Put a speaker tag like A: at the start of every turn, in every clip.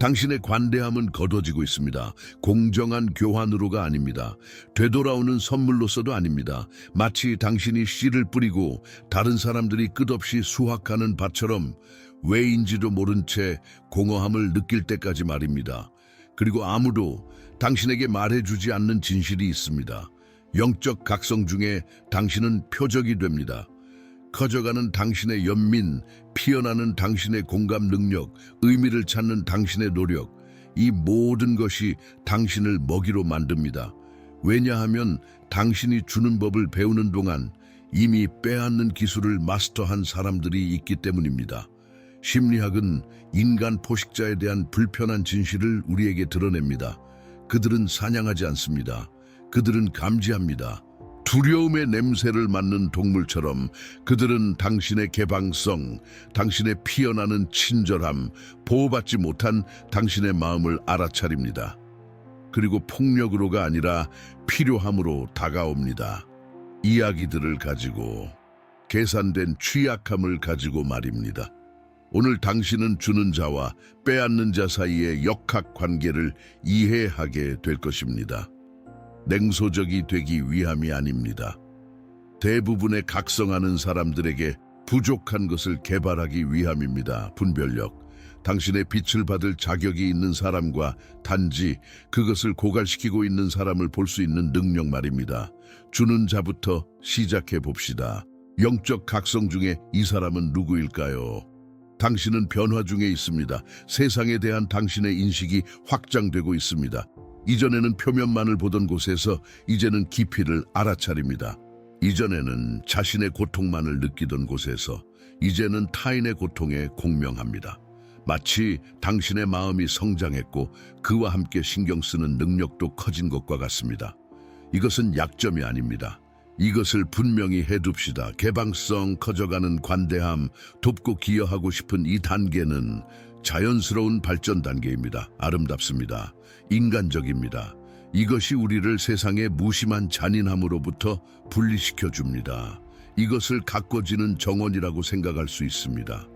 A: 당신의 관대함은 걷어지고 있습니다. 공정한 교환으로가 아닙니다. 되돌아오는 선물로서도 아닙니다. 마치 당신이 씨를 뿌리고 다른 사람들이 끝없이 수확하는 밭처럼 왜인지도 모른 채 공허함을 느낄 때까지 말입니다. 그리고 아무도 당신에게 말해주지 않는 진실이 있습니다. 영적 각성 중에 당신은 표적이 됩니다. 커져가는 당신의 연민, 피어나는 당신의 공감 능력, 의미를 찾는 당신의 노력, 이 모든 것이 당신을 먹이로 만듭니다. 왜냐하면 당신이 주는 법을 배우는 동안 이미 빼앗는 기술을 마스터한 사람들이 있기 때문입니다. 심리학은 인간 포식자에 대한 불편한 진실을 우리에게 드러냅니다. 그들은 사냥하지 않습니다. 그들은 감지합니다. 두려움의 냄새를 맡는 동물처럼 그들은 당신의 개방성, 당신의 피어나는 친절함, 보호받지 못한 당신의 마음을 알아차립니다. 그리고 폭력으로가 아니라 필요함으로 다가옵니다. 이야기들을 가지고, 계산된 취약함을 가지고 말입니다. 오늘 당신은 주는 자와 빼앗는 자 사이의 역학 관계를 이해하게 될 것입니다. 냉소적이 되기 위함이 아닙니다. 대부분의 각성하는 사람들에게 부족한 것을 개발하기 위함입니다. 분별력. 당신의 빛을 받을 자격이 있는 사람과 단지 그것을 고갈시키고 있는 사람을 볼 수 있는 능력 말입니다. 주는 자부터 시작해 봅시다. 영적 각성 중에 이 사람은 누구일까요? 당신은 변화 중에 있습니다. 세상에 대한 당신의 인식이 확장되고 있습니다. 이전에는 표면만을 보던 곳에서 이제는 깊이를 알아차립니다. 이전에는 자신의 고통만을 느끼던 곳에서 이제는 타인의 고통에 공명합니다. 마치 당신의 마음이 성장했고 그와 함께 신경 쓰는 능력도 커진 것과 같습니다. 이것은 약점이 아닙니다. 이것을 분명히 해둡시다. 개방성, 커져가는 관대함, 돕고 기여하고 싶은 이 단계는 자연스러운 발전 단계입니다. 아름답습니다. 인간적입니다. 이것이 우리를 세상의 무심한 잔인함으로부터 분리시켜 줍니다. 이것을 가꿔지는 정원이라고 생각할 수 있습니다.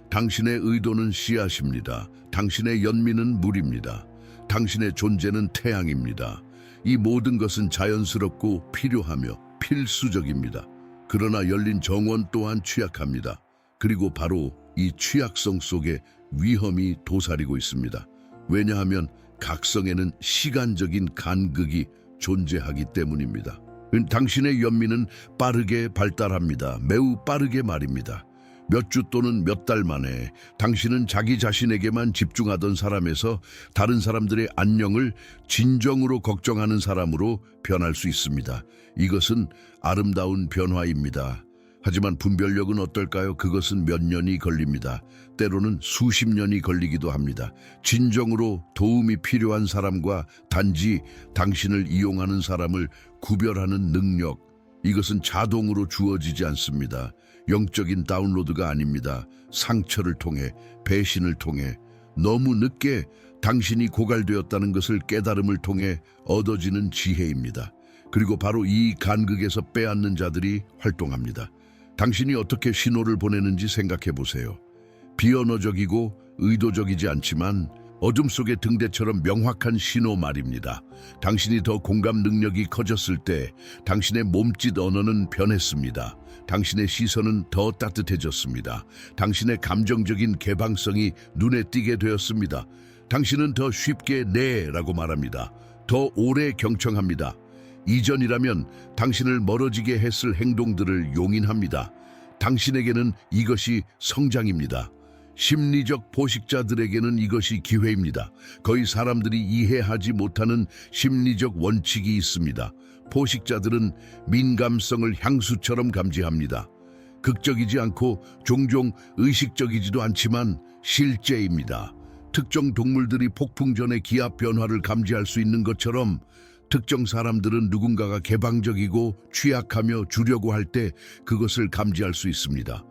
A: 당신의 의도는 씨앗입니다. 당신의 연민은 물입니다. 당신의 존재는 태양입니다. 이 모든 것은 자연스럽고 필요하며 필수적입니다. 그러나 열린 정원 또한 취약합니다. 그리고 바로 이 취약성 속에 위험이 도사리고 있습니다. 왜냐하면 각성에는 시간적인 간극이 존재하기 때문입니다. 당신의 연민은 빠르게 발달합니다. 매우 빠르게 말입니다. 몇 주 또는 몇 달 만에 당신은 자기 자신에게만 집중하던 사람에서 다른 사람들의 안녕을 진정으로 걱정하는 사람으로 변할 수 있습니다. 이것은 아름다운 변화입니다. 하지만 분별력은 어떨까요? 그것은 몇 년이 걸립니다. 때로는 수십 년이 걸리기도 합니다. 진정으로 도움이 필요한 사람과 단지 당신을 이용하는 사람을 구별하는 능력, 이것은 자동으로 주어지지 않습니다. 영적인 다운로드가 아닙니다. 상처를 통해, 배신을 통해, 너무 늦게 당신이 고갈되었다는 것을 깨달음을 통해 얻어지는 지혜입니다. 그리고 바로 이 간극에서 빼앗는 자들이 활동합니다. 당신이 어떻게 신호를 보내는지 생각해 보세요. 비언어적이고 의도적이지 않지만 어둠 속의 등대처럼 명확한 신호 말입니다. 당신이 더 공감 능력이 커졌을 때 당신의 몸짓 언어는 변했습니다. 당신의 시선은 더 따뜻해졌습니다. 당신의 감정적인 개방성이 눈에 띄게 되었습니다. 당신은 더 쉽게 네라고 말합니다. 더 오래 경청합니다. 이전이라면 당신을 멀어지게 했을 행동들을 용인합니다. 당신에게는 이것이 성장입니다. 심리적 포식자들에게는 이것이 기회입니다. 거의 사람들이 이해하지 못하는 심리적 원칙이 있습니다. 포식자들은 민감성을 향수처럼 감지합니다. 극적이지 않고 종종 의식적이지도 않지만 실제입니다. 특정 동물들이 폭풍 전의 기압 변화를 감지할 수 있는 것처럼 특정 사람들은 누군가가 개방적이고 취약하며 주려고 할 때 그것을 감지할 수 있습니다.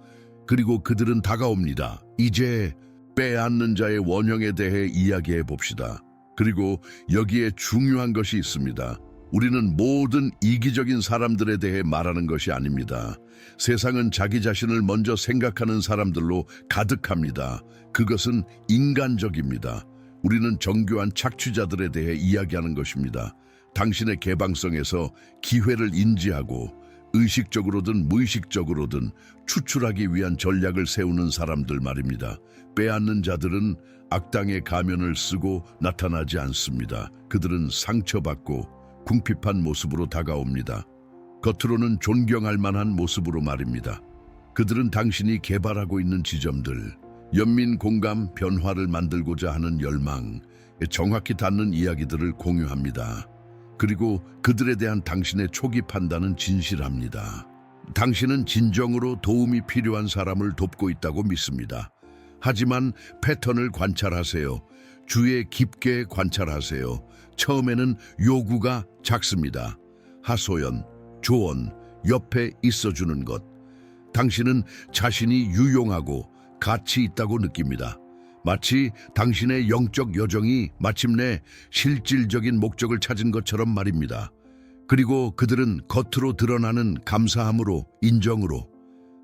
A: 그리고 그들은 다가옵니다. 이제 빼앗는 자의 원형에 대해 이야기해 봅시다. 그리고 여기에 중요한 것이 있습니다. 우리는 모든 이기적인 사람들에 대해 말하는 것이 아닙니다. 세상은 자기 자신을 먼저 생각하는 사람들로 가득합니다. 그것은 인간적입니다. 우리는 정교한 착취자들에 대해 이야기하는 것입니다. 당신의 개방성에서 기회를 인지하고 의식적으로든 무의식적으로든 추출하기 위한 전략을 세우는 사람들 말입니다. 빼앗는 자들은 악당의 가면을 쓰고 나타나지 않습니다. 그들은 상처받고 궁핍한 모습으로 다가옵니다. 겉으로는 존경할 만한 모습으로 말입니다. 그들은 당신이 개발하고 있는 지점들, 연민 공감 변화를 만들고자 하는 열망, 정확히 닿는 이야기들을 공유합니다. 그리고 그들에 대한 당신의 초기 판단은 진실합니다. 당신은 진정으로 도움이 필요한 사람을 돕고 있다고 믿습니다. 하지만 패턴을 관찰하세요. 주의 깊게 관찰하세요. 처음에는 요구가 작습니다. 하소연, 조언, 옆에 있어주는 것. 당신은 자신이 유용하고 가치 있다고 느낍니다. 마치 당신의 영적 여정이 마침내 실질적인 목적을 찾은 것처럼 말입니다. 그리고 그들은 겉으로 드러나는 감사함으로, 인정으로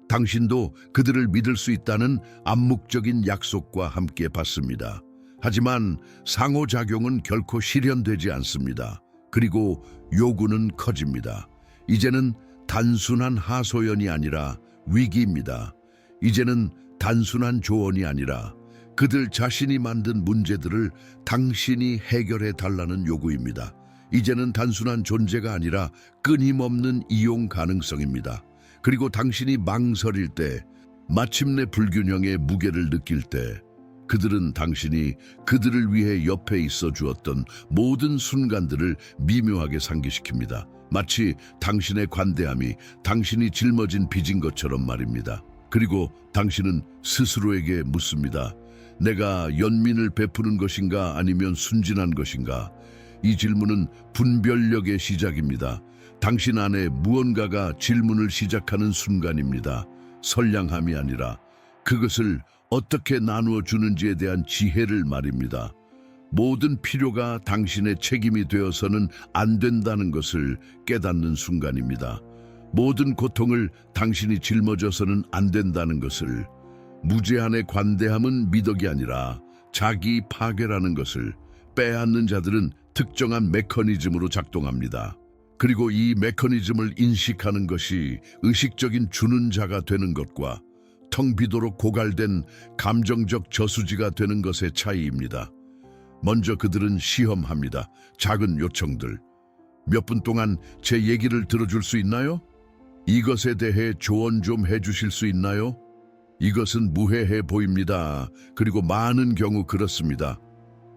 A: 당신도 그들을 믿을 수 있다는 암묵적인 약속과 함께 받습니다. 하지만 상호작용은 결코 실현되지 않습니다. 그리고 요구는 커집니다. 이제는 단순한 하소연이 아니라 위기입니다. 이제는 단순한 조언이 아니라 그들 자신이 만든 문제들을 당신이 해결해 달라는 요구입니다. 이제는 단순한 존재가 아니라 끊임없는 이용 가능성입니다. 그리고 당신이 망설일 때, 마침내 불균형의 무게를 느낄 때, 그들은 당신이 그들을 위해 옆에 있어 주었던 모든 순간들을 미묘하게 상기시킵니다. 마치 당신의 관대함이 당신이 짊어진 빚인 것처럼 말입니다. 그리고 당신은 스스로에게 묻습니다. 내가 연민을 베푸는 것인가 아니면 순진한 것인가? 이 질문은 분별력의 시작입니다. 당신 안에 무언가가 질문을 시작하는 순간입니다. 선량함이 아니라 그것을 어떻게 나누어 주는지에 대한 지혜를 말입니다. 모든 필요가 당신의 책임이 되어서는 안 된다는 것을 깨닫는 순간입니다. 모든 고통을 당신이 짊어져서는 안 된다는 것을, 무제한의 관대함은 미덕이 아니라 자기 파괴라는 것을, 빼앗는 자들은 특정한 메커니즘으로 작동합니다. 그리고 이 메커니즘을 인식하는 것이 의식적인 주는 자가 되는 것과 텅 비도록 고갈된 감정적 저수지가 되는 것의 차이입니다. 먼저 그들은 시험합니다. 작은 요청들. 몇 분 동안 제 얘기를 들어줄 수 있나요? 이것에 대해 조언 좀 해주실 수 있나요? 이것은 무해해 보입니다. 그리고 많은 경우 그렇습니다.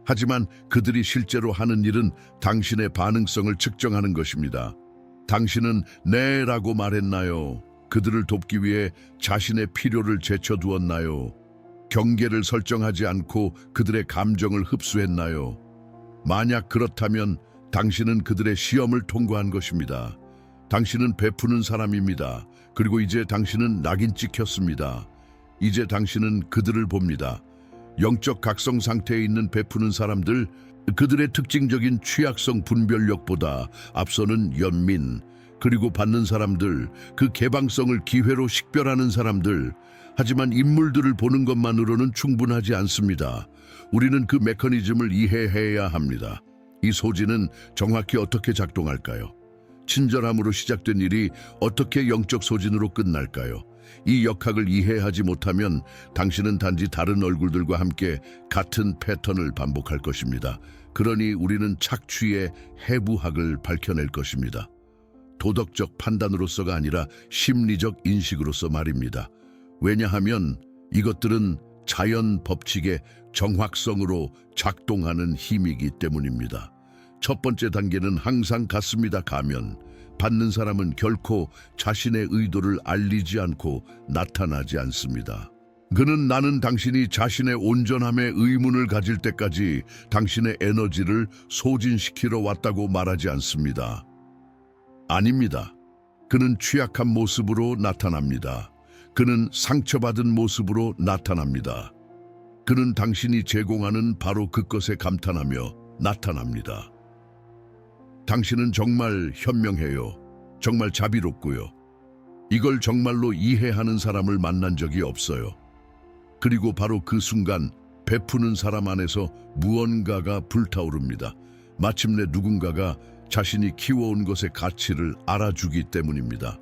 A: 하지만 그들이 실제로 하는 일은 당신의 반응성을 측정하는 것입니다. 당신은 네라고 말했나요? 그들을 돕기 위해 자신의 필요를 제쳐두었나요? 경계를 설정하지 않고 그들의 감정을 흡수했나요? 만약 그렇다면 당신은 그들의 시험을 통과한 것입니다. 당신은 베푸는 사람입니다. 그리고 이제 당신은 낙인 찍혔습니다. 이제 당신은 그들을 봅니다. 영적 각성 상태에 있는 베푸는 사람들, 그들의 특징적인 취약성 분별력보다 앞서는 연민, 그리고 받는 사람들, 그 개방성을 기회로 식별하는 사람들. 하지만 인물들을 보는 것만으로는 충분하지 않습니다. 우리는 그 메커니즘을 이해해야 합니다. 이 소지는 정확히 어떻게 작동할까요? 친절함으로 시작된 일이 어떻게 영적 소진으로 끝날까요? 이 역학을 이해하지 못하면 당신은 단지 다른 얼굴들과 함께 같은 패턴을 반복할 것입니다. 그러니 우리는 착취의 해부학을 밝혀낼 것입니다. 도덕적 판단으로서가 아니라 심리적 인식으로서 말입니다. 왜냐하면 이것들은 자연 법칙의 정확성으로 작동하는 힘이기 때문입니다. 첫 번째 단계는 항상 같습니다. 가면. 받는 사람은 결코 자신의 의도를 알리지 않고 나타나지 않습니다. 그는 나는 당신이 자신의 온전함에 의문을 가질 때까지 당신의 에너지를 소진시키러 왔다고 말하지 않습니다. 아닙니다. 그는 취약한 모습으로 나타납니다. 그는 상처받은 모습으로 나타납니다. 그는 당신이 제공하는 바로 그것에 감탄하며 나타납니다. 당신은 정말 현명해요. 정말 자비롭고요. 이걸 정말로 이해하는 사람을 만난 적이 없어요. 그리고 바로 그 순간 베푸는 사람 안에서 무언가가 불타오릅니다. 마침내 누군가가 자신이 키워온 것의 가치를 알아주기 때문입니다.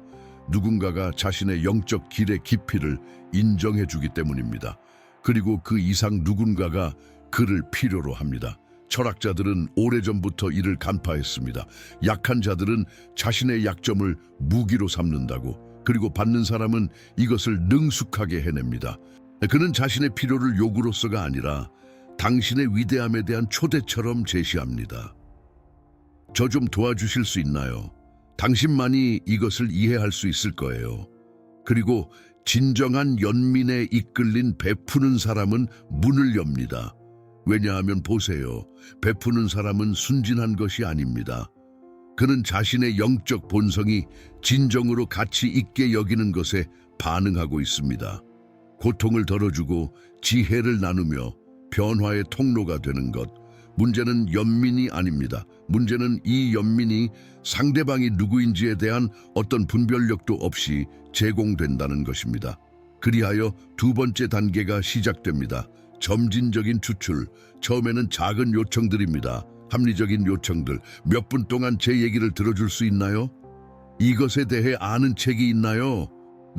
A: 누군가가 자신의 영적 길의 깊이를 인정해주기 때문입니다. 그리고 그 이상 누군가가 그를 필요로 합니다. 철학자들은 오래전부터 이를 간파했습니다. 약한 자들은 자신의 약점을 무기로 삼는다고, 그리고 받는 사람은 이것을 능숙하게 해냅니다. 그는 자신의 필요를 요구로서가 아니라 당신의 위대함에 대한 초대처럼 제시합니다. 저 좀 도와주실 수 있나요? 당신만이 이것을 이해할 수 있을 거예요. 그리고 진정한 연민에 이끌린 베푸는 사람은 문을 엽니다. 왜냐하면 보세요. 베푸는 사람은 순진한 것이 아닙니다. 그는 자신의 영적 본성이 진정으로 가치 있게 여기는 것에 반응하고 있습니다. 고통을 덜어주고 지혜를 나누며 변화의 통로가 되는 것. 문제는 연민이 아닙니다. 문제는 이 연민이 상대방이 누구인지에 대한 어떤 분별력도 없이 제공된다는 것입니다. 그리하여 두 번째 단계가 시작됩니다. 점진적인 추출. 처음에는 작은 요청들입니다. 합리적인 요청들. 몇 분 동안 제 얘기를 들어줄 수 있나요? 이것에 대해 아는 책이 있나요?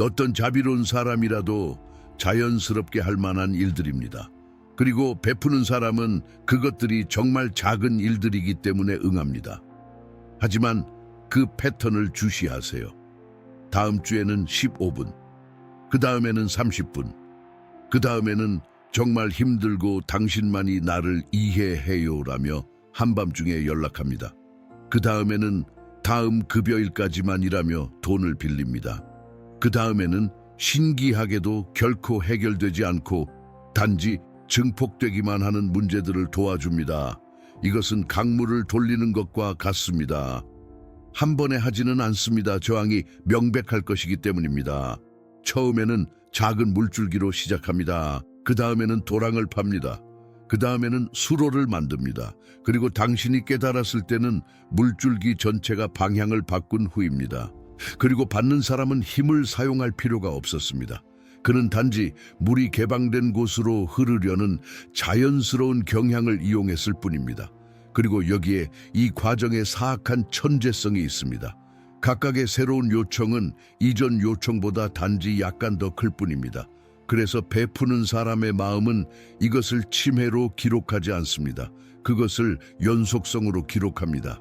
A: 어떤 자비로운 사람이라도 자연스럽게 할 만한 일들입니다. 그리고 베푸는 사람은 그것들이 정말 작은 일들이기 때문에 응합니다. 하지만 그 패턴을 주시하세요. 다음 주에는 15분, 그 다음에는 30분, 그 다음에는 정말 힘들고 당신만이 나를 이해해요라며 한밤중에 연락합니다. 그 다음에는 다음 급여일까지만 일하며 돈을 빌립니다. 그 다음에는 신기하게도 결코 해결되지 않고 단지 증폭되기만 하는 문제들을 도와줍니다. 이것은 강물을 돌리는 것과 같습니다. 한 번에 하지는 않습니다. 저항이 명백할 것이기 때문입니다. 처음에는 작은 물줄기로 시작합니다. 그 다음에는 도랑을 팝니다. 그 다음에는 수로를 만듭니다. 그리고 당신이 깨달았을 때는 물줄기 전체가 방향을 바꾼 후입니다. 그리고 받는 사람은 힘을 사용할 필요가 없었습니다. 그는 단지 물이 개방된 곳으로 흐르려는 자연스러운 경향을 이용했을 뿐입니다. 그리고 여기에 이 과정에 사악한 천재성이 있습니다. 각각의 새로운 요청은 이전 요청보다 단지 약간 더 클 뿐입니다. 그래서 베푸는 사람의 마음은 이것을 침해로 기록하지 않습니다. 그것을 연속성으로 기록합니다.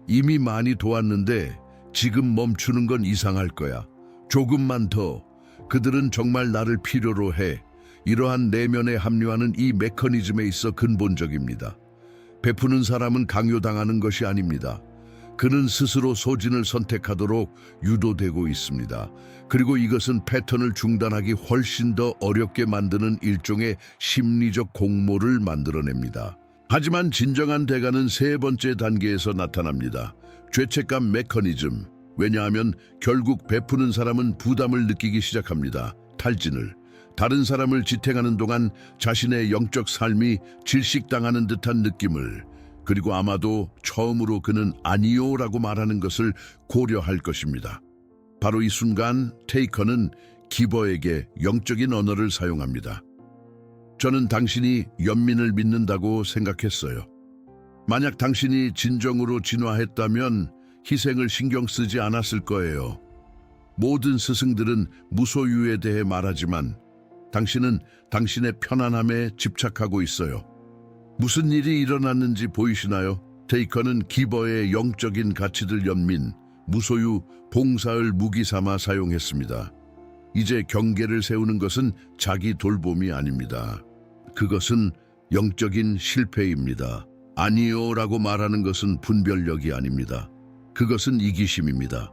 A: 이미 많이 도왔는데 지금 멈추는 건 이상할 거야. 조금만 더. 그들은 정말 나를 필요로 해. 이러한 내면에 합류하는 이 메커니즘에 있어 근본적입니다. 베푸는 사람은 강요당하는 것이 아닙니다. 그는 스스로 소진을 선택하도록 유도되고 있습니다. 그리고 이것은 패턴을 중단하기 훨씬 더 어렵게 만드는 일종의 심리적 공모를 만들어냅니다. 하지만 진정한 대가는 세 번째 단계에서 나타납니다. 죄책감 메커니즘. 왜냐하면 결국 베푸는 사람은 부담을 느끼기 시작합니다. 탈진을. 다른 사람을 지탱하는 동안 자신의 영적 삶이 질식당하는 듯한 느낌을, 그리고 아마도 처음으로 그는 아니요라고 말하는 것을 고려할 것입니다. 바로 이 순간 테이커는 기버에게 영적인 언어를 사용합니다. 저는 당신이 연민을 믿는다고 생각했어요. 만약 당신이 진정으로 진화했다면 희생을 신경 쓰지 않았을 거예요. 모든 스승들은 무소유에 대해 말하지만 당신은 당신의 편안함에 집착하고 있어요. 무슨 일이 일어났는지 보이시나요? 테이커는 기버의 영적인 가치들 연민, 무소유, 봉사를 무기 삼아 사용했습니다. 이제 경계를 세우는 것은 자기 돌봄이 아닙니다. 그것은 영적인 실패입니다. 아니요라고 말하는 것은 분별력이 아닙니다. 그것은 이기심입니다.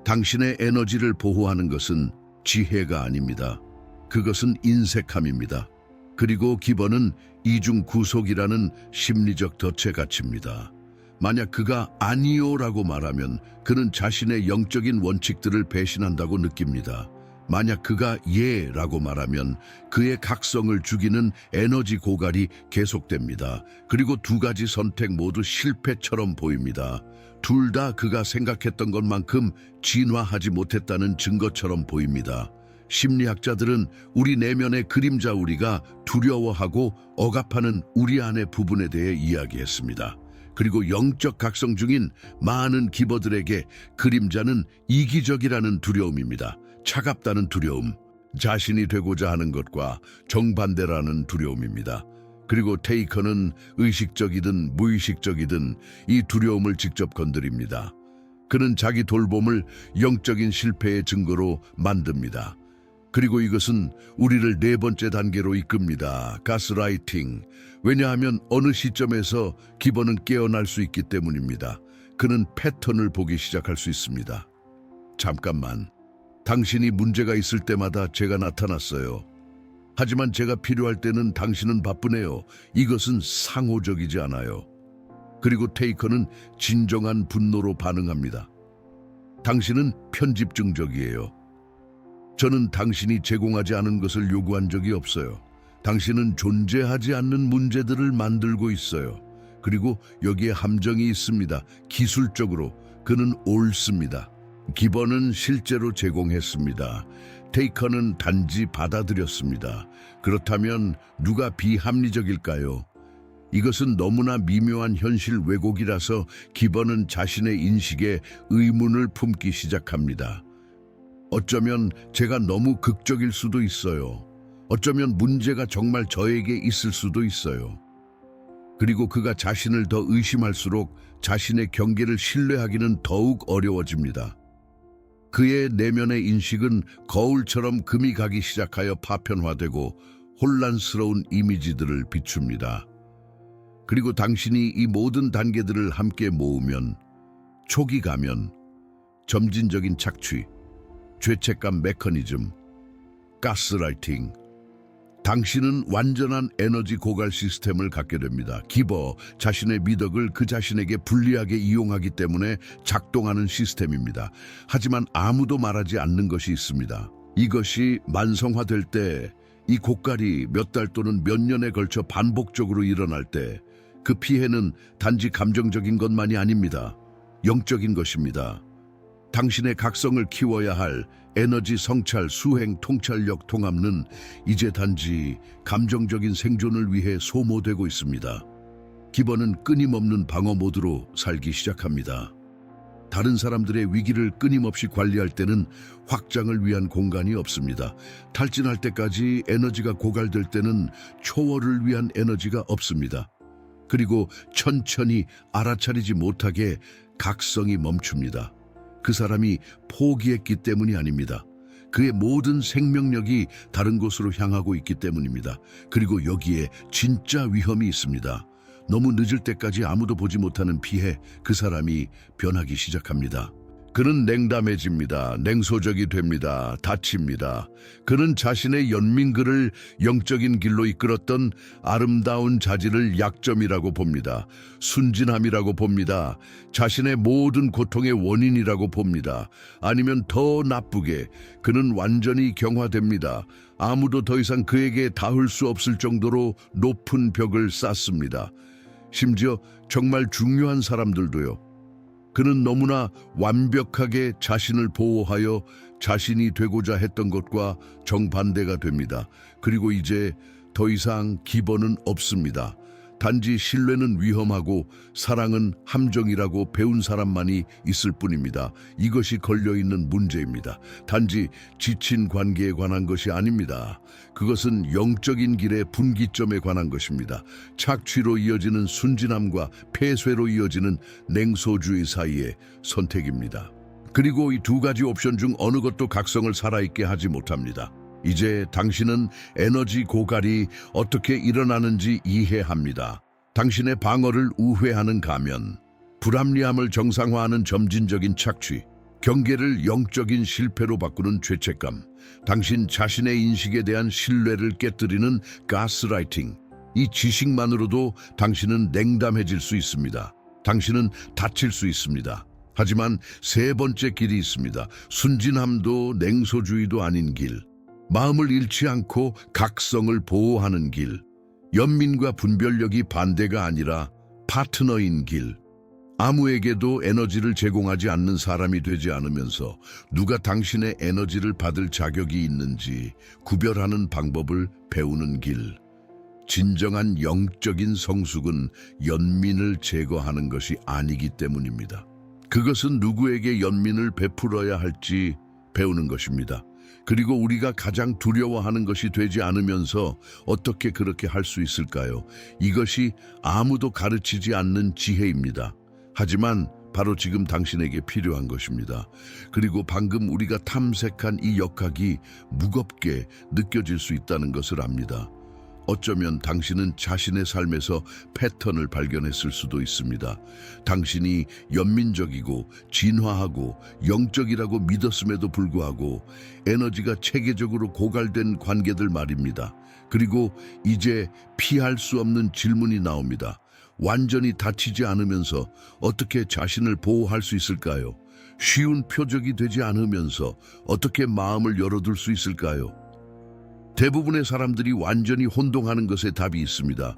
A: 당신의 에너지를 보호하는 것은 지혜가 아닙니다. 그것은 인색함입니다. 그리고 기버는 이중 구속이라는 심리적 덫에 갇힙니다. 만약 그가 아니요라고 말하면 그는 자신의 영적인 원칙들을 배신한다고 느낍니다. 만약 그가 예라고 말하면 그의 각성을 죽이는 에너지 고갈이 계속됩니다. 그리고 두 가지 선택 모두 실패처럼 보입니다. 둘 다 그가 생각했던 것만큼 진화하지 못했다는 증거처럼 보입니다. 심리학자들은 우리 내면의 그림자 우리가 두려워하고 억압하는 우리 안의 부분에 대해 이야기했습니다. 그리고 영적 각성 중인 많은 기버들에게 그림자는 이기적이라는 두려움입니다. 차갑다는 두려움, 자신이 되고자 하는 것과 정반대라는 두려움입니다. 그리고 테이커는 의식적이든 무의식적이든 이 두려움을 직접 건드립니다. 그는 자기 돌봄을 영적인 실패의 증거로 만듭니다. 그리고 이것은 우리를 네 번째 단계로 이끕니다. 가스라이팅. 왜냐하면 어느 시점에서 기버는 깨어날 수 있기 때문입니다. 그는 패턴을 보기 시작할 수 있습니다. 잠깐만. 당신이 문제가 있을 때마다 제가 나타났어요. 하지만 제가 필요할 때는 당신은 바쁘네요. 이것은 상호적이지 않아요. 그리고 테이커는 진정한 분노로 반응합니다. 당신은 편집증적이에요. 저는 당신이 제공하지 않은 것을 요구한 적이 없어요. 당신은 존재하지 않는 문제들을 만들고 있어요. 그리고 여기에 함정이 있습니다. 기술적으로 그는 옳습니다. 기버는 실제로 제공했습니다. 테이커는 단지 받아들였습니다. 그렇다면 누가 비합리적일까요? 이것은 너무나 미묘한 현실 왜곡이라서 기버는 자신의 인식에 의문을 품기 시작합니다. 어쩌면 제가 너무 극적일 수도 있어요. 어쩌면 문제가 정말 저에게 있을 수도 있어요. 그리고 그가 자신을 더 의심할수록 자신의 경계를 신뢰하기는 더욱 어려워집니다. 그의 내면의 인식은 거울처럼 금이 가기 시작하여 파편화되고 혼란스러운 이미지들을 비춥니다. 그리고 당신이 이 모든 단계들을 함께 모으면, 초기 가면, 점진적인 착취, 죄책감 메커니즘, 가스라이팅, 당신은 완전한 에너지 고갈 시스템을 갖게 됩니다. 기버, 자신의 미덕을 그 자신에게 불리하게 이용하기 때문에 작동하는 시스템입니다. 하지만 아무도 말하지 않는 것이 있습니다. 이것이 만성화될 때, 이 고갈이 몇 달 또는 몇 년에 걸쳐 반복적으로 일어날 때, 그 피해는 단지 감정적인 것만이 아닙니다. 영적인 것입니다. 당신의 각성을 키워야 할 에너지 성찰, 수행, 통찰력, 통합은 이제 단지 감정적인 생존을 위해 소모되고 있습니다. 기버는 끊임없는 방어 모드로 살기 시작합니다. 다른 사람들의 위기를 끊임없이 관리할 때는 확장을 위한 공간이 없습니다. 탈진할 때까지 에너지가 고갈될 때는 초월을 위한 에너지가 없습니다. 그리고 천천히 알아차리지 못하게 각성이 멈춥니다. 그 사람이 포기했기 때문이 아닙니다. 그의 모든 생명력이 다른 곳으로 향하고 있기 때문입니다. 그리고 여기에 진짜 위험이 있습니다. 너무 늦을 때까지 아무도 보지 못하는 피해, 그 사람이 변하기 시작합니다. 그는 냉담해집니다. 냉소적이 됩니다. 다칩니다. 그는 자신의 연민들을 영적인 길로 이끌었던 아름다운 자질을 약점이라고 봅니다. 순진함이라고 봅니다. 자신의 모든 고통의 원인이라고 봅니다. 아니면 더 나쁘게 그는 완전히 경화됩니다. 아무도 더 이상 그에게 닿을 수 없을 정도로 높은 벽을 쌓습니다. 심지어 정말 중요한 사람들도요. 그는 너무나 완벽하게 자신을 보호하여 자신이 되고자 했던 것과 정반대가 됩니다. 그리고 이제 더 이상 기버는 없습니다. 단지 신뢰는 위험하고 사랑은 함정이라고 배운 사람만이 있을 뿐입니다. 이것이 걸려있는 문제입니다. 단지 지친 관계에 관한 것이 아닙니다. 그것은 영적인 길의 분기점에 관한 것입니다. 착취로 이어지는 순진함과 폐쇄로 이어지는 냉소주의 사이의 선택입니다. 그리고 이 두 가지 옵션 중 어느 것도 각성을 살아있게 하지 못합니다. 이제 당신은 에너지 고갈이 어떻게 일어나는지 이해합니다. 당신의 방어를 우회하는 가면, 불합리함을 정상화하는 점진적인 착취, 경계를 영적인 실패로 바꾸는 죄책감, 당신 자신의 인식에 대한 신뢰를 깨뜨리는 가스라이팅. 이 지식만으로도 당신은 냉담해질 수 있습니다. 당신은 다칠 수 있습니다. 하지만 세 번째 길이 있습니다. 순진함도 냉소주의도 아닌 길. 마음을 잃지 않고 각성을 보호하는 길. 연민과 분별력이 반대가 아니라 파트너인 길. 아무에게도 에너지를 제공하지 않는 사람이 되지 않으면서 누가 당신의 에너지를 받을 자격이 있는지 구별하는 방법을 배우는 길. 진정한 영적인 성숙은 연민을 제거하는 것이 아니기 때문입니다. 그것은 누구에게 연민을 베풀어야 할지 배우는 것입니다. 그리고 우리가 가장 두려워하는 것이 되지 않으면서 어떻게 그렇게 할 수 있을까요? 이것이 아무도 가르치지 않는 지혜입니다. 하지만 바로 지금 당신에게 필요한 것입니다. 그리고 방금 우리가 탐색한 이 역학이 무겁게 느껴질 수 있다는 것을 압니다. 어쩌면 당신은 자신의 삶에서 패턴을 발견했을 수도 있습니다. 당신이 연민적이고 진화하고 영적이라고 믿었음에도 불구하고 에너지가 체계적으로 고갈된 관계들 말입니다. 그리고 이제 피할 수 없는 질문이 나옵니다. 완전히 다치지 않으면서 어떻게 자신을 보호할 수 있을까요? 쉬운 표적이 되지 않으면서 어떻게 마음을 열어둘 수 있을까요? 대부분의 사람들이 완전히 혼동하는 것에 답이 있습니다.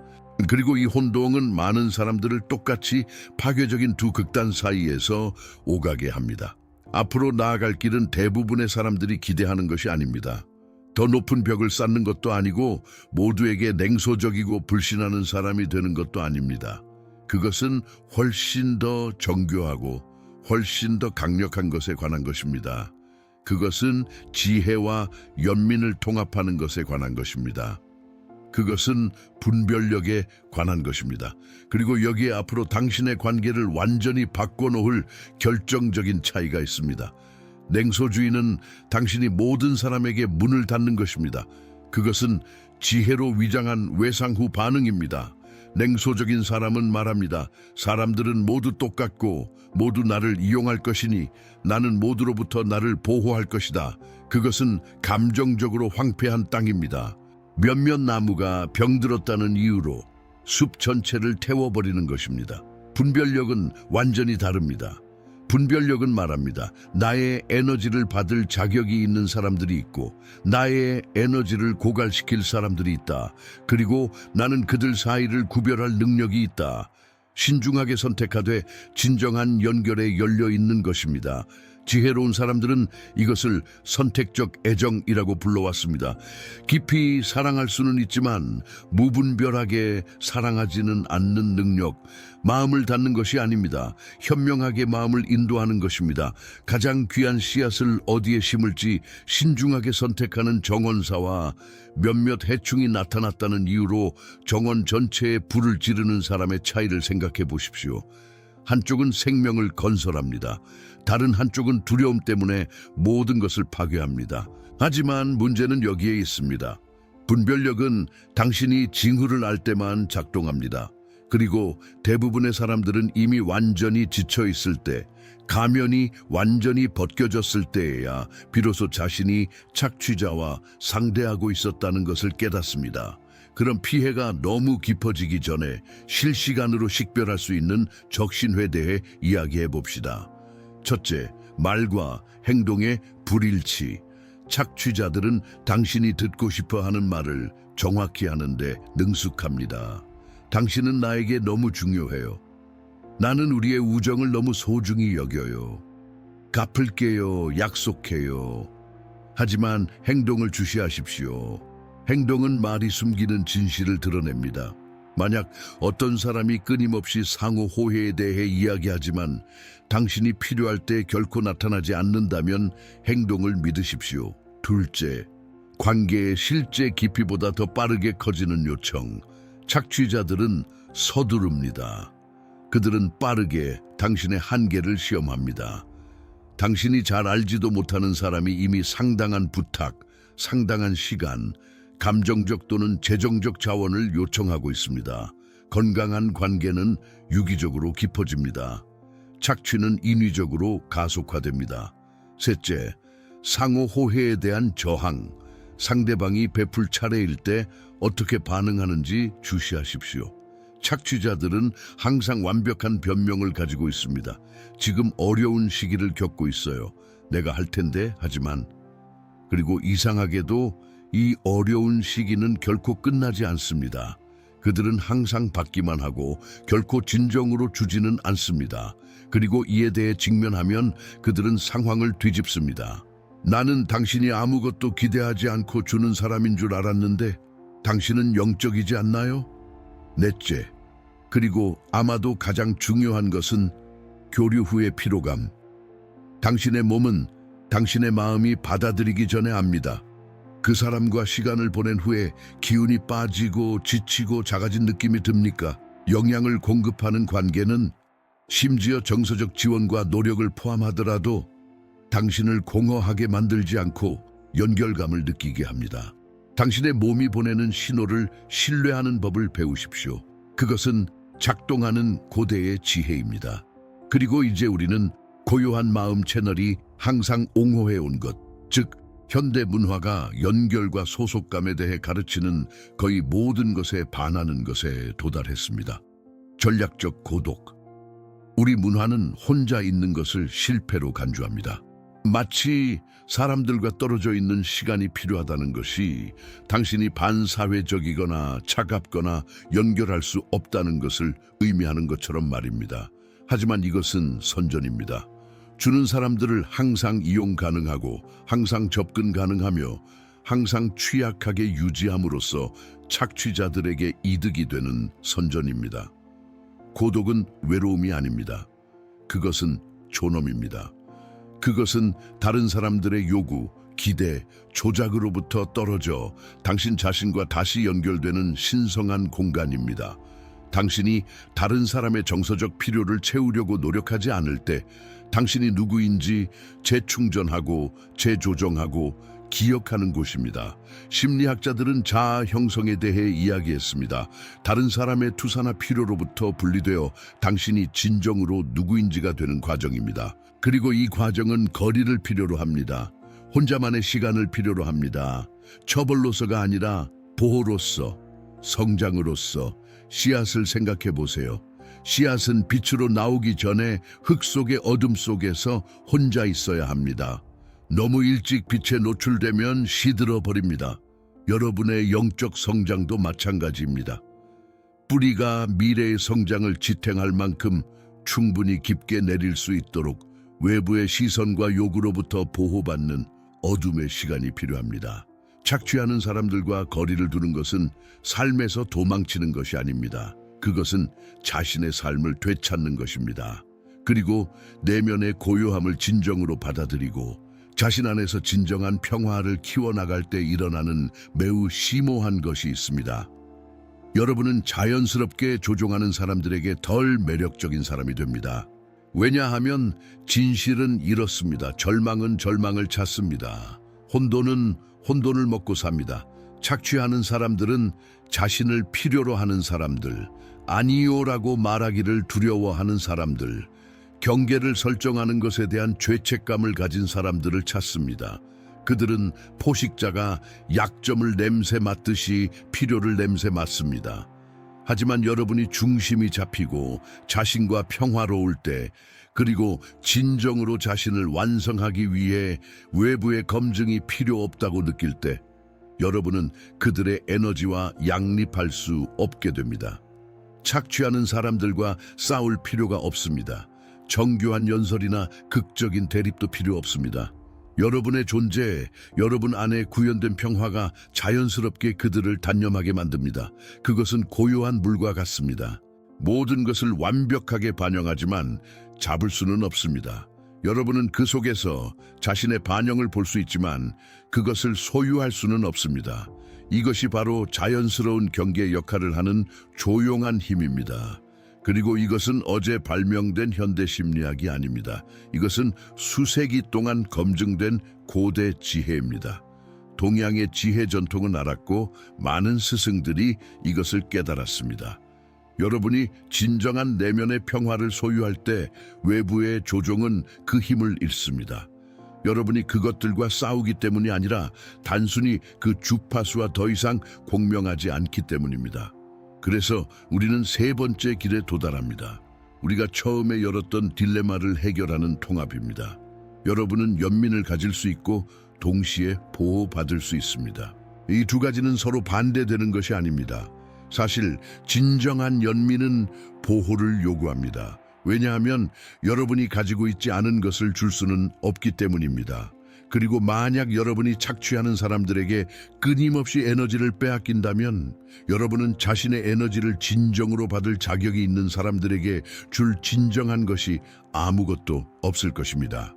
A: 그리고 이 혼동은 많은 사람들을 똑같이 파괴적인 두 극단 사이에서 오가게 합니다. 앞으로 나아갈 길은 대부분의 사람들이 기대하는 것이 아닙니다. 더 높은 벽을 쌓는 것도 아니고 모두에게 냉소적이고 불신하는 사람이 되는 것도 아닙니다. 그것은 훨씬 더 정교하고 훨씬 더 강력한 것에 관한 것입니다. 그것은 지혜와 연민을 통합하는 것에 관한 것입니다. 그것은 분별력에 관한 것입니다. 그리고 여기에 앞으로 당신의 관계를 완전히 바꿔놓을 결정적인 차이가 있습니다. 냉소주의는 당신이 모든 사람에게 문을 닫는 것입니다. 그것은 지혜로 위장한 외상 후 반응입니다. 냉소적인 사람은 말합니다. 사람들은 모두 똑같고 모두 나를 이용할 것이니 나는 모두로부터 나를 보호할 것이다. 그것은 감정적으로 황폐한 땅입니다. 몇몇 나무가 병들었다는 이유로 숲 전체를 태워버리는 것입니다. 분별력은 완전히 다릅니다. 분별력은 말합니다. 나의 에너지를 받을 자격이 있는 사람들이 있고 나의 에너지를 고갈시킬 사람들이 있다. 그리고 나는 그들 사이를 구별할 능력이 있다. 신중하게 선택하되 진정한 연결에 열려 있는 것입니다. 지혜로운 사람들은 이것을 선택적 애정이라고 불러왔습니다. 깊이 사랑할 수는 있지만 무분별하게 사랑하지는 않는 능력, 마음을 닫는 것이 아닙니다. 현명하게 마음을 인도하는 것입니다. 가장 귀한 씨앗을 어디에 심을지 신중하게 선택하는 정원사와 몇몇 해충이 나타났다는 이유로 정원 전체에 불을 지르는 사람의 차이를 생각해 보십시오. 한쪽은 생명을 건설합니다. 다른 한쪽은 두려움 때문에 모든 것을 파괴합니다. 하지만 문제는 여기에 있습니다. 분별력은 당신이 징후를 알 때만 작동합니다. 그리고 대부분의 사람들은 이미 완전히 지쳐 있을 때, 가면이 완전히 벗겨졌을 때에야 비로소 자신이 착취자와 상대하고 있었다는 것을 깨닫습니다. 그런 피해가 너무 깊어지기 전에 실시간으로 식별할 수 있는 적신회에 대해 이야기해 봅시다. 첫째, 말과 행동의 불일치. 착취자들은 당신이 듣고 싶어 하는 말을 정확히 하는데 능숙합니다. 당신은 나에게 너무 중요해요. 나는 우리의 우정을 너무 소중히 여겨요. 갚을게요. 약속해요. 하지만 행동을 주시하십시오. 행동은 말이 숨기는 진실을 드러냅니다. 만약 어떤 사람이 끊임없이 상호 호혜에 대해 이야기하지만 당신이 필요할 때 결코 나타나지 않는다면 행동을 믿으십시오. 둘째, 관계의 실제 깊이보다 더 빠르게 커지는 요청. 착취자들은 서두릅니다. 그들은 빠르게 당신의 한계를 시험합니다. 당신이 잘 알지도 못하는 사람이 이미 상당한 부탁, 상당한 시간, 감정적 또는 재정적 자원을 요청하고 있습니다. 건강한 관계는 유기적으로 깊어집니다. 착취는 인위적으로 가속화됩니다. 셋째, 상호 호혜에 대한 저항. 상대방이 베풀 차례일 때 어떻게 반응하는지 주시하십시오. 착취자들은 항상 완벽한 변명을 가지고 있습니다. 지금 어려운 시기를 겪고 있어요. 내가 할 텐데 하지만. 그리고 이상하게도 이 어려운 시기는 결코 끝나지 않습니다. 그들은 항상 받기만 하고 결코 진정으로 주지는 않습니다. 그리고 이에 대해 직면하면 그들은 상황을 뒤집습니다. 나는 당신이 아무것도 기대하지 않고 주는 사람인 줄 알았는데 당신은 영적이지 않나요? 넷째, 그리고 아마도 가장 중요한 것은 교류 후의 피로감. 당신의 몸은 당신의 마음이 받아들이기 전에 압니다. 그 사람과 시간을 보낸 후에 기운이 빠지고 지치고 작아진 느낌이 듭니까? 영양을 공급하는 관계는 심지어 정서적 지원과 노력을 포함하더라도 당신을 공허하게 만들지 않고 연결감을 느끼게 합니다. 당신의 몸이 보내는 신호를 신뢰하는 법을 배우십시오. 그것은 작동하는 고대의 지혜입니다. 그리고 이제 우리는 고요한 마음 채널이 항상 옹호해 온 것, 즉 현대 문화가 연결과 소속감에 대해 가르치는 거의 모든 것에 반하는 것에 도달했습니다. 전략적 고독. 우리 문화는 혼자 있는 것을 실패로 간주합니다. 마치 사람들과 떨어져 있는 시간이 필요하다는 것이 당신이 반사회적이거나 차갑거나 연결할 수 없다는 것을 의미하는 것처럼 말입니다. 하지만 이것은 선전입니다. 주는 사람들을 항상 이용 가능하고 항상 접근 가능하며 항상 취약하게 유지함으로써 착취자들에게 이득이 되는 선전입니다. 고독은 외로움이 아닙니다. 그것은 존엄입니다. 그것은 다른 사람들의 요구, 기대, 조작으로부터 떨어져 당신 자신과 다시 연결되는 신성한 공간입니다. 당신이 다른 사람의 정서적 필요를 채우려고 노력하지 않을 때 당신이 누구인지 재충전하고 재조정하고 기억하는 곳입니다. 심리학자들은 자아 형성에 대해 이야기했습니다. 다른 사람의 투사나 필요로부터 분리되어 당신이 진정으로 누구인지가 되는 과정입니다. 그리고 이 과정은 거리를 필요로 합니다. 혼자만의 시간을 필요로 합니다. 처벌로서가 아니라 보호로서, 성장으로서. 씨앗을 생각해 보세요. 씨앗은 빛으로 나오기 전에 흙 속의 어둠 속에서 혼자 있어야 합니다. 너무 일찍 빛에 노출되면 시들어 버립니다. 여러분의 영적 성장도 마찬가지입니다. 뿌리가 미래의 성장을 지탱할 만큼 충분히 깊게 내릴 수 있도록 외부의 시선과 요구로부터 보호받는 어둠의 시간이 필요합니다. 착취하는 사람들과 거리를 두는 것은 삶에서 도망치는 것이 아닙니다. 그것은 자신의 삶을 되찾는 것입니다. 그리고 내면의 고요함을 진정으로 받아들이고 자신 안에서 진정한 평화를 키워나갈 때 일어나는 매우 심오한 것이 있습니다. 여러분은 자연스럽게 조종하는 사람들에게 덜 매력적인 사람이 됩니다. 왜냐하면 진실은 이렇습니다. 절망은 절망을 찾습니다. 혼돈은 혼돈을 먹고 삽니다. 착취하는 사람들은 자신을 필요로 하는 사람들, 아니요라고 말하기를 두려워하는 사람들, 경계를 설정하는 것에 대한 죄책감을 가진 사람들을 찾습니다. 그들은 포식자가 약점을 냄새 맡듯이 필요를 냄새 맡습니다. 하지만 여러분이 중심이 잡히고 자신과 평화로울 때, 그리고 진정으로 자신을 완성하기 위해 외부의 검증이 필요 없다고 느낄 때, 여러분은 그들의 에너지와 양립할 수 없게 됩니다. 착취하는 사람들과 싸울 필요가 없습니다. 정교한 연설이나 극적인 대립도 필요 없습니다. 여러분의 존재, 여러분 안에 구현된 평화가 자연스럽게 그들을 단념하게 만듭니다. 그것은 고요한 물과 같습니다. 모든 것을 완벽하게 반영하지만 잡을 수는 없습니다. 여러분은 그 속에서 자신의 반영을 볼 수 있지만 그것을 소유할 수는 없습니다. 이것이 바로 자연스러운 경계 역할을 하는 조용한 힘입니다. 그리고 이것은 어제 발명된 현대 심리학이 아닙니다. 이것은 수세기 동안 검증된 고대 지혜입니다. 동양의 지혜 전통은 알았고 많은 스승들이 이것을 깨달았습니다. 여러분이 진정한 내면의 평화를 소유할 때 외부의 조종은 그 힘을 잃습니다. 여러분이 그것들과 싸우기 때문이 아니라 단순히 그 주파수와 더 이상 공명하지 않기 때문입니다. 그래서 우리는 세 번째 길에 도달합니다. 우리가 처음에 열었던 딜레마를 해결하는 통합입니다. 여러분은 연민을 가질 수 있고 동시에 보호받을 수 있습니다. 이 두 가지는 서로 반대되는 것이 아닙니다. 사실 진정한 연민은 보호를 요구합니다. 왜냐하면 여러분이 가지고 있지 않은 것을 줄 수는 없기 때문입니다. 그리고 만약 여러분이 착취하는 사람들에게 끊임없이 에너지를 빼앗긴다면 여러분은 자신의 에너지를 진정으로 받을 자격이 있는 사람들에게 줄 진정한 것이 아무것도 없을 것입니다.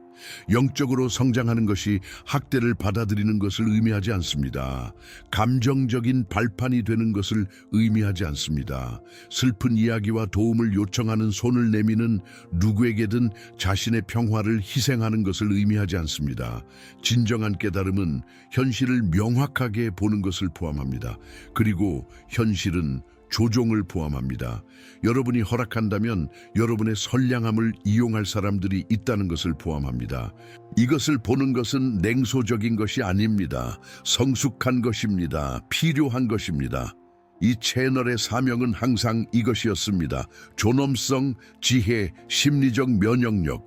A: 영적으로 성장하는 것이 학대를 받아들이는 것을 의미하지 않습니다. 감정적인 발판이 되는 것을 의미하지 않습니다. 슬픈 이야기와 도움을 요청하는 손을 내미는 누구에게든 자신의 평화를 희생하는 것을 의미하지 않습니다. 진정한 깨달음은 현실을 명확하게 보는 것을 포함합니다. 그리고 현실은 조종을 포함합니다. 여러분이 허락한다면 여러분의 선량함을 이용할 사람들이 있다는 것을 포함합니다. 이것을 보는 것은 냉소적인 것이 아닙니다. 성숙한 것입니다. 필요한 것입니다. 이 채널의 사명은 항상 이것이었습니다. 존엄성, 지혜, 심리적 면역력.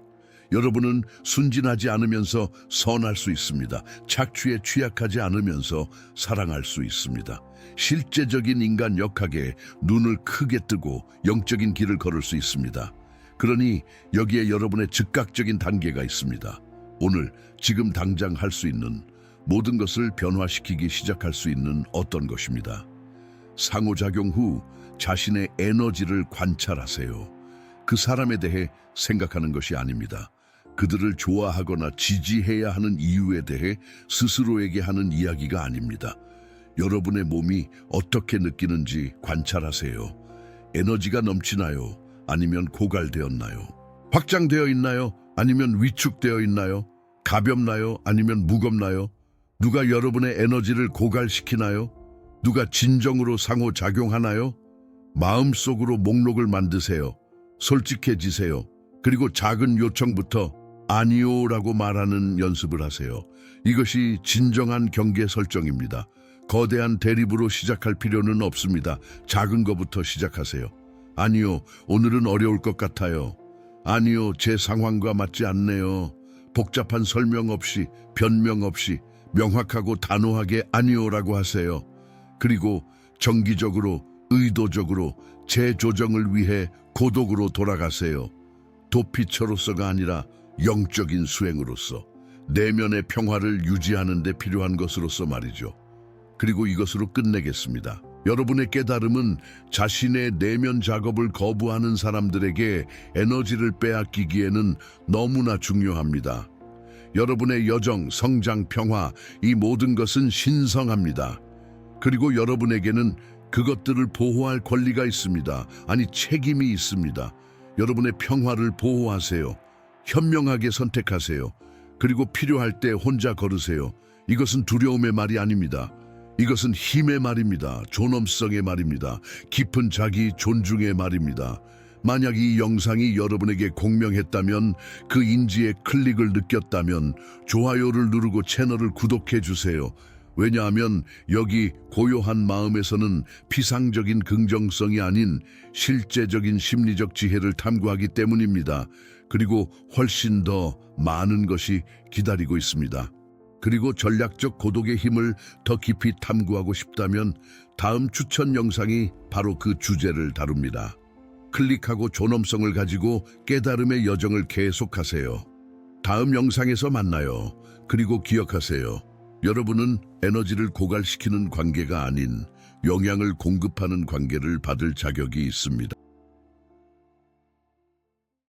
A: 여러분은 순진하지 않으면서 선할 수 있습니다. 착취에 취약하지 않으면서 사랑할 수 있습니다. 실제적인 인간 역학에 눈을 크게 뜨고 영적인 길을 걸을 수 있습니다. 그러니 여기에 여러분의 즉각적인 단계가 있습니다. 오늘 지금 당장 할 수 있는 모든 것을 변화시키기 시작할 수 있는 어떤 것입니다. 상호작용 후 자신의 에너지를 관찰하세요. 그 사람에 대해 생각하는 것이 아닙니다. 그들을 좋아하거나 지지해야 하는 이유에 대해 스스로에게 하는 이야기가 아닙니다. 여러분의 몸이 어떻게 느끼는지 관찰하세요. 에너지가 넘치나요? 아니면 고갈되었나요? 확장되어 있나요? 아니면 위축되어 있나요? 가볍나요? 아니면 무겁나요? 누가 여러분의 에너지를 고갈시키나요? 누가 진정으로 상호작용하나요? 마음속으로 목록을 만드세요. 솔직해지세요. 그리고 작은 요청부터 아니요라고 말하는 연습을 하세요. 이것이 진정한 경계 설정입니다. 거대한 대립으로 시작할 필요는 없습니다. 작은 것부터 시작하세요. 아니요, 오늘은 어려울 것 같아요. 아니요, 제 상황과 맞지 않네요. 복잡한 설명 없이, 변명 없이 명확하고 단호하게 아니요라고 하세요. 그리고 정기적으로, 의도적으로 재조정을 위해 고독으로 돌아가세요. 도피처로서가 아니라 영적인 수행으로서, 내면의 평화를 유지하는 데 필요한 것으로서 말이죠. 그리고 이것으로 끝내겠습니다. 여러분의 깨달음은 자신의 내면 작업을 거부하는 사람들에게 에너지를 빼앗기기에는 너무나 중요합니다. 여러분의 여정, 성장, 평화, 이 모든 것은 신성합니다. 그리고 여러분에게는 그것들을 보호할 권리가 있습니다. 아니, 책임이 있습니다. 여러분의 평화를 보호하세요. 현명하게 선택하세요. 그리고 필요할 때 혼자 걸으세요. 이것은 두려움의 말이 아닙니다. 이것은 힘의 말입니다. 존엄성의 말입니다. 깊은 자기 존중의 말입니다. 만약 이 영상이 여러분에게 공명했다면, 그 인지의 클릭을 느꼈다면 좋아요를 누르고 채널을 구독해 주세요. 왜냐하면 여기 고요한 마음에서는 피상적인 긍정성이 아닌 실제적인 심리적 지혜를 탐구하기 때문입니다. 그리고 훨씬 더 많은 것이 기다리고 있습니다. 그리고 전략적 고독의 힘을 더 깊이 탐구하고 싶다면 다음 추천 영상이 바로 그 주제를 다룹니다. 클릭하고 존엄성을 가지고 깨달음의 여정을 계속하세요. 다음 영상에서 만나요. 그리고 기억하세요. 여러분은 에너지를 고갈시키는 관계가 아닌 영향을 공급하는 관계를 받을 자격이 있습니다.